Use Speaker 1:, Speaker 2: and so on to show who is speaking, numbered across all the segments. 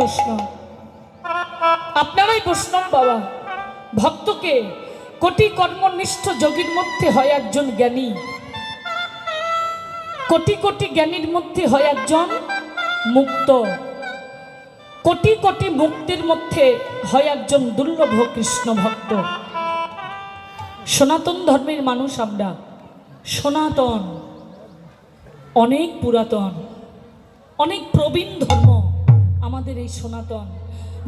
Speaker 1: বৈষ্ণব, আপনারাই বৈষ্ণব বাবা। ভক্তকে কোটি কর্মনিষ্ঠ যোগীর মধ্যে হয় একজন জ্ঞানী, কোটি কোটি জ্ঞানীর মধ্যে হয় একজন মুক্ত, কোটি কোটি মুক্তির মধ্যে হয় একজন দুর্লভ কৃষ্ণ ভক্ত। সনাতন ধর্মের মানুষ আমরা, সনাতন, অনেক পুরাতন, অনেক প্রবীণ ধর্ম আমাদের এই সনাতন।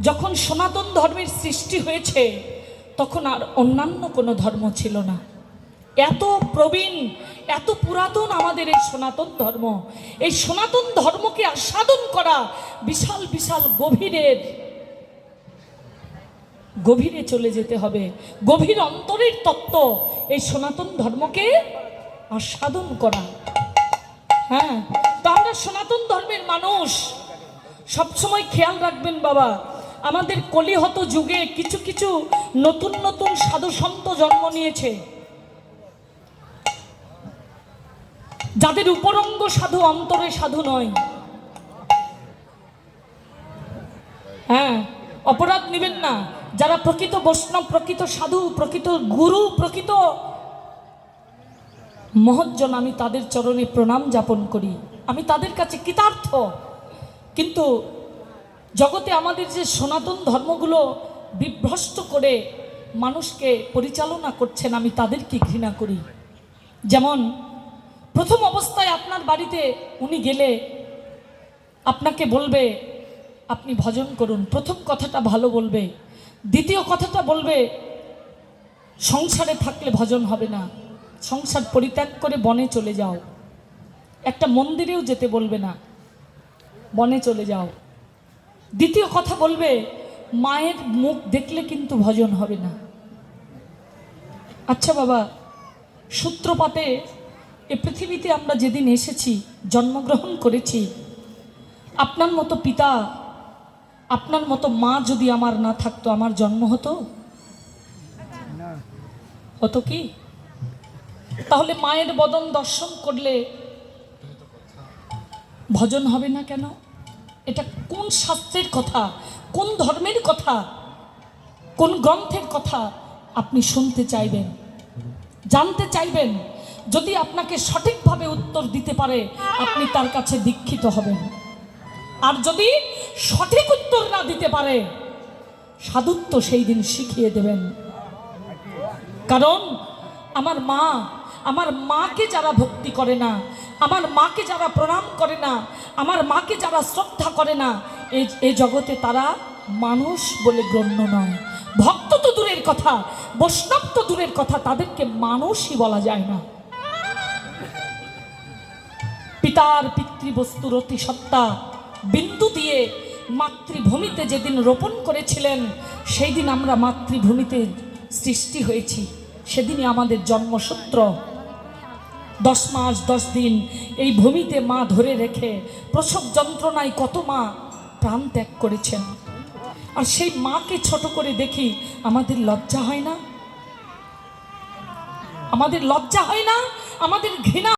Speaker 1: যখন সনাতন ধর্মের সৃষ্টি হয়েছে তখন আর অন্যান্য কোনো ধর্ম ছিল না। এত প্রবীণ, এত পুরাতন আমাদের এই সনাতন ধর্ম। এই সনাতন ধর্মকে আস্বাদন করা বিশাল বিশাল গভীরে চলে যেতে হবে। গভীর অন্তরের তত্ত্ব এই সনাতন ধর্মকে আস্বাদন করা। হ্যাঁ, তো আমরা সনাতন ধর্মের মানুষ। সবসময় খেয়াল রাখবেন বাবা, আমাদের কলিহত যুগে কিছু কিছু নতুন নতুন সাধু সন্ত জন্ম নিয়েছে, যাদের উপরঙ্গ সাধু, অন্তরে সাধু নয়। হ্যাঁ, অপরাধ নেবেন না। যারা প্রকৃত বৈষ্ণব, প্রকৃত সাধু, প্রকৃত গুরু, প্রকৃত মহজ্জন, আমি তাদের চরণে প্রণাম যাপন করি, আমি তাদের কাছে কৃতার্থ। কিন্তু জগতে আমাদের যে সনাতন ধর্মগুলো বিভ্রষ্ট করে মানুষকে পরিচালনা করছেন, আমি তাদেরকে ঘৃণা করি। যেমন প্রথম অবস্থায় আপনার বাড়িতে উনি গেলে আপনাকে বলবে আপনি ভজন করুন, প্রথম কথাটা ভালো বলবে। দ্বিতীয় কথাটা বলবে সংসারে থাকলে ভজন হবে না, সংসার পরিত্যাগ করে বনে চলে যাও। একটা মন্দিরেও যেতে বলবে না, বনে চলে যাও। দ্বিতীয় কথা বলবে মায়ের মুখ দেখলে কিন্তু ভজন হবে না। আচ্ছা বাবা, সূত্রপাতে এ পৃথিবীতে আমরা যেদিন এসেছি, জন্মগ্রহণ করেছি, আপনার মতো পিতা, আপনার মতো মা যদি আমার না থাকতো, আমার জন্ম হতো? হতো কি? তাহলে মায়ের বদন দর্শন করলে ভজন হবে না কেন? এটা কোন শাস্ত্রের কথা, কোন ধর্মের কথা, কোন গ্রন্থের কথা আপনি শুনতে চাইবেন, জানতে চাইবেন? যদি আপনাকে সঠিকভাবে উত্তর দিতে পারে, আপনি তার কাছে দীক্ষিত হবেন। আর যদি সঠিক উত্তর না দিতে পারে, সাধুত্ব সেই দিন শিখিয়ে দেবেন। কারণ আমার মাকে যারা ভক্তি করে না, আমার মাকে যারা প্রণাম করে না, আমার মাকে যারা শ্রদ্ধা করে না, এই জগতে তারা মানুষ বলে গণ্য নয়। ভক্ত তো দূরের কথা, বৈষ্ণব তো দূরের কথা, তাদেরকে মানুষই বলা যায় না। পিতার পিতৃবস্তুর অতি সত্তা বিন্দু দিয়ে মাতৃভূমিতে যেদিন রোপণ করেছিলেন, সেই দিন আমরা মাতৃভূমিতে সৃষ্টি হয়েছি, সেদিনই আমাদের জন্মসূত্র। 10 মাস 10 দিন এই ভূমিতে মা ধরে রেখে প্রসব যন্ত্রণায় কত মা প্রাণ ত্যাগ করেছেন। আর সেই মাকে ছোট করে দেখি, আমাদের লজ্জা হয় না? আমাদের লজ্জা হয় না? আমাদের ঘৃণা